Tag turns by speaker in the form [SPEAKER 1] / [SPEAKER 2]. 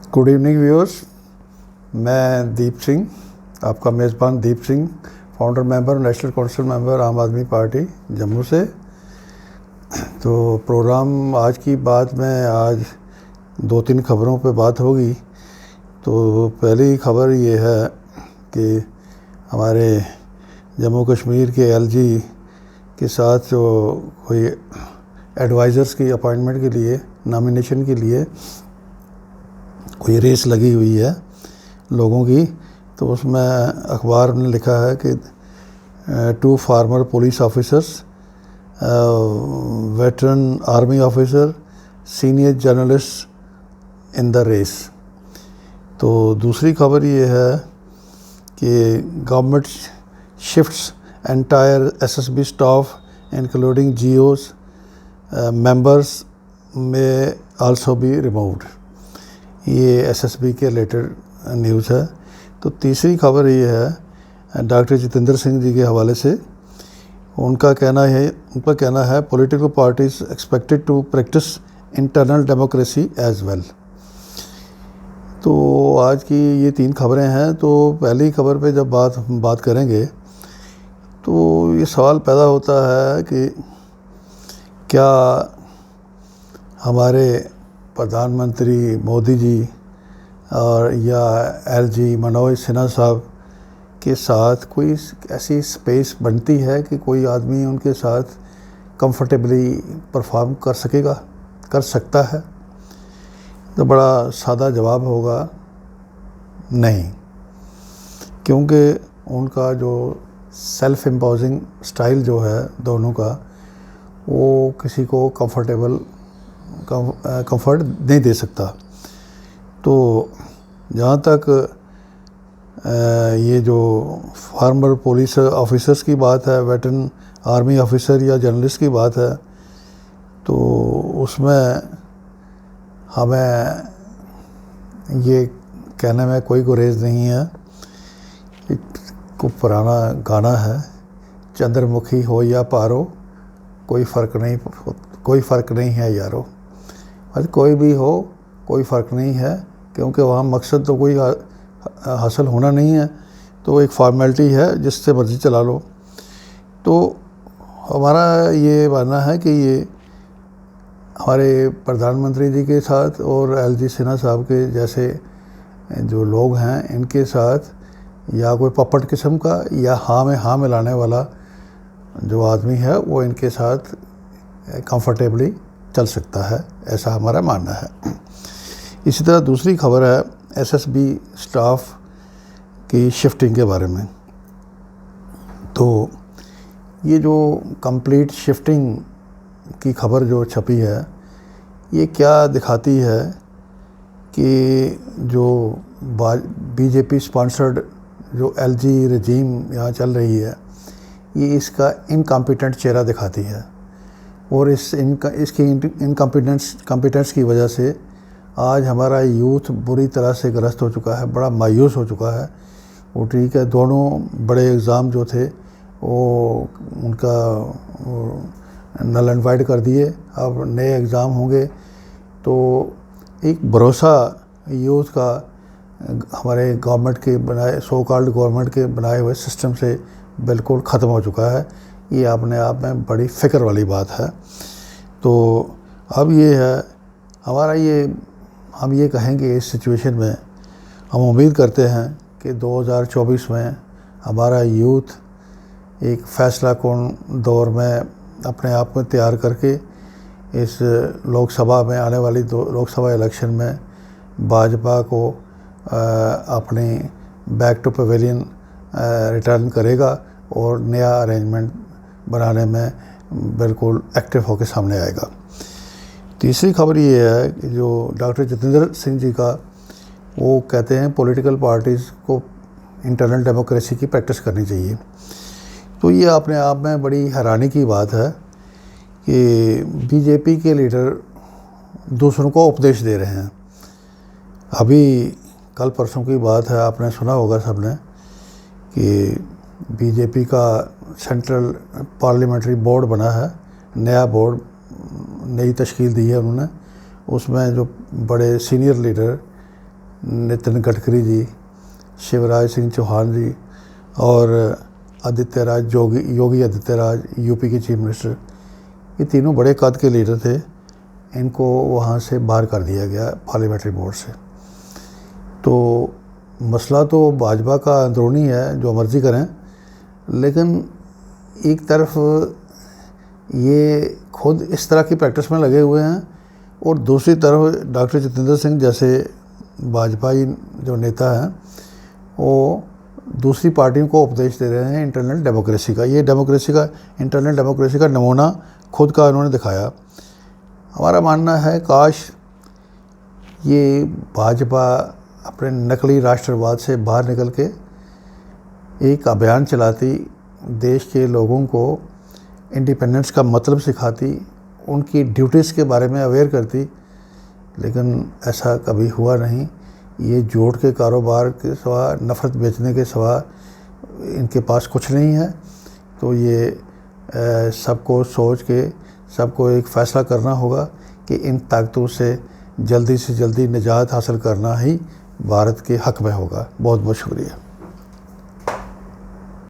[SPEAKER 1] Good evening viewers. मैं दीप सिंह, आपका मेज़बान Deep Singh, founder member, national council member, Aam Aadmi party Jammu से। तो प्रोग्राम आज की बात में आज 2-3 खबरों पे बात होगी। तो पहली खबर ये है कि हमारे जम्मू कश्मीर के एलजी के साथ जो कोई एडवाइज़र्स की अपॉइंटमेंट के लिए, नॉमिनेशन के लिए कोई रेस लगी हुई है लोगों की। तो उसमें अखबार ने लिखा है कि 2 former police officers, veteran army officer, senior journalist in the race. तो दूसरी खबर ये है कि government shifts entire SSB staff including GOs members में आल्सो बी रिमूव्ड। ये एसएसबी के रिलेटेड न्यूज़ है। तो तीसरी खबर ये है डॉक्टर जितेंद्र सिंह जी के हवाले से। उनका कहना है political parties expected to practise internal democracy as well. तो आज की ये 3 खबरें हैं। तो पहली खबर पे जब बात करेंगे तो ये सवाल पैदा होता है कि क्या हमारे प्रधानमंत्री मोदी जी और या एलजी मनोज सिन्हा साहब के साथ कोई ऐसी स्पेस बनती है कि कोई आदमी उनके साथ कंफर्टेबली परफॉर्म कर सकता है? तो बड़ा सादा जवाब होगा, नहीं। क्योंकि उनका जो सेल्फ इम्पोजिंग स्टाइल जो है दोनों का, वो किसी को कंफर्ट नहीं दे सकता। तो जहाँ तक ये जो फार्मर पुलिस ऑफिसर्स की बात है, वेटरन आर्मी ऑफिसर या जर्नलिस्ट की बात है, तो उसमें हमें ये कहने में कोई गुरेज नहीं है। को पुराना गाना है, चंद्रमुखी हो या पारो, कोई फ़र्क नहीं है यारो। कोई भी हो, कोई फ़र्क नहीं है, क्योंकि वहाँ मकसद तो कोई हासिल होना नहीं है। तो एक फॉर्मेलिटी है, जिससे मर्ज़ी चला लो। तो हमारा ये मानना है कि ये हमारे प्रधानमंत्री जी के साथ और एलजी सिन्हा साहब के जैसे जो लोग हैं, इनके साथ या कोई पपट किस्म का या हाँ में हाँ मिलाने वाला जो आदमी है, वो इनके साथ कंफर्टेबली चल सकता है, ऐसा हमारा मानना है। इसी तरह दूसरी खबर है एसएसबी स्टाफ की शिफ्टिंग के बारे में। तो ये जो कंप्लीट शिफ्टिंग की खबर जो छपी है, ये क्या दिखाती है कि जो बीजेपी स्पॉन्सर्ड जो एलजी रजीम यहाँ चल रही है, ये इसका इनकॉम्पिटेंट चेहरा दिखाती है। और इसकी इनकॉम्पिटेंस की वजह से आज हमारा यूथ बुरी तरह से ग्रस्त हो चुका है, बड़ा मायूस हो चुका है। वो ठीक है, दोनों बड़े एग्ज़ाम जो थे वो उनका नल एंड वाइड कर दिए, अब नए एग्ज़ाम होंगे। तो एक भरोसा यूथ का हमारे गवर्नमेंट के बनाए, सो कॉल्ड गवर्नमेंट के बनाए हुए सिस्टम से बिल्कुल ख़त्म हो चुका है। ये अपने आप में बड़ी फ़िक्र वाली बात है। तो अब ये है हमारा हम ये कहेंगे, इस सिचुएशन में हम उम्मीद करते हैं कि 2024 में हमारा यूथ एक फ़ैसला कौन दौर में अपने आप में तैयार करके इस लोकसभा में आने वाली लोकसभा इलेक्शन में भाजपा को अपनी बैक टू पवेलियन रिटर्न करेगा और नया अरेंजमेंट बनाने में बिल्कुल एक्टिव होकर सामने आएगा। तीसरी खबर ये है कि जो डॉक्टर जितेंद्र सिंह जी का, वो कहते हैं पॉलिटिकल पार्टीज़ को इंटरनल डेमोक्रेसी की प्रैक्टिस करनी चाहिए। तो ये अपने आप में बड़ी हैरानी की बात है कि बीजेपी के लीडर दूसरों को उपदेश दे रहे हैं। अभी कल परसों की बात है, आपने सुना होगा सबने कि बीजेपी का सेंट्रल पार्लियामेंट्री बोर्ड बना है, नया बोर्ड, नई तश्कील दी है उन्होंने। उसमें जो बड़े सीनियर लीडर नितिन गडकरी जी, शिवराज सिंह चौहान जी और योगी आदित्यनाथ यूपी के चीफ मिनिस्टर, ये तीनों बड़े कद के लीडर थे। इनको वहाँ से बाहर कर दिया गया पार्लियामेंट्री बोर्ड से। तो मसला तो भाजपा का अंदरूनी है, जो मर्जी करें, लेकिन एक तरफ ये खुद इस तरह की प्रैक्टिस में लगे हुए हैं और दूसरी तरफ डॉक्टर जितेंद्र सिंह जैसे भाजपाई जो नेता हैं वो दूसरी पार्टियों को उपदेश दे रहे हैं इंटरनल डेमोक्रेसी का। ये इंटरनल डेमोक्रेसी का नमूना खुद का उन्होंने दिखाया। हमारा मानना है काश ये भाजपा अपने नकली राष्ट्रवाद से बाहर निकल के एक अभियान चलाती, देश के लोगों को इंडिपेंडेंस का मतलब सिखाती, उनकी ड्यूटीज़ के बारे में अवेयर करती, लेकिन ऐसा कभी हुआ नहीं। ये झूठ के कारोबार के सिवा, नफ़रत बेचने के सिवा इनके पास कुछ नहीं है। तो ये सबको सोच के सबको एक फ़ैसला करना होगा कि इन ताकतों से जल्दी निजात हासिल करना ही भारत के हक़ में होगा। बहुत बहुत शुक्रिया।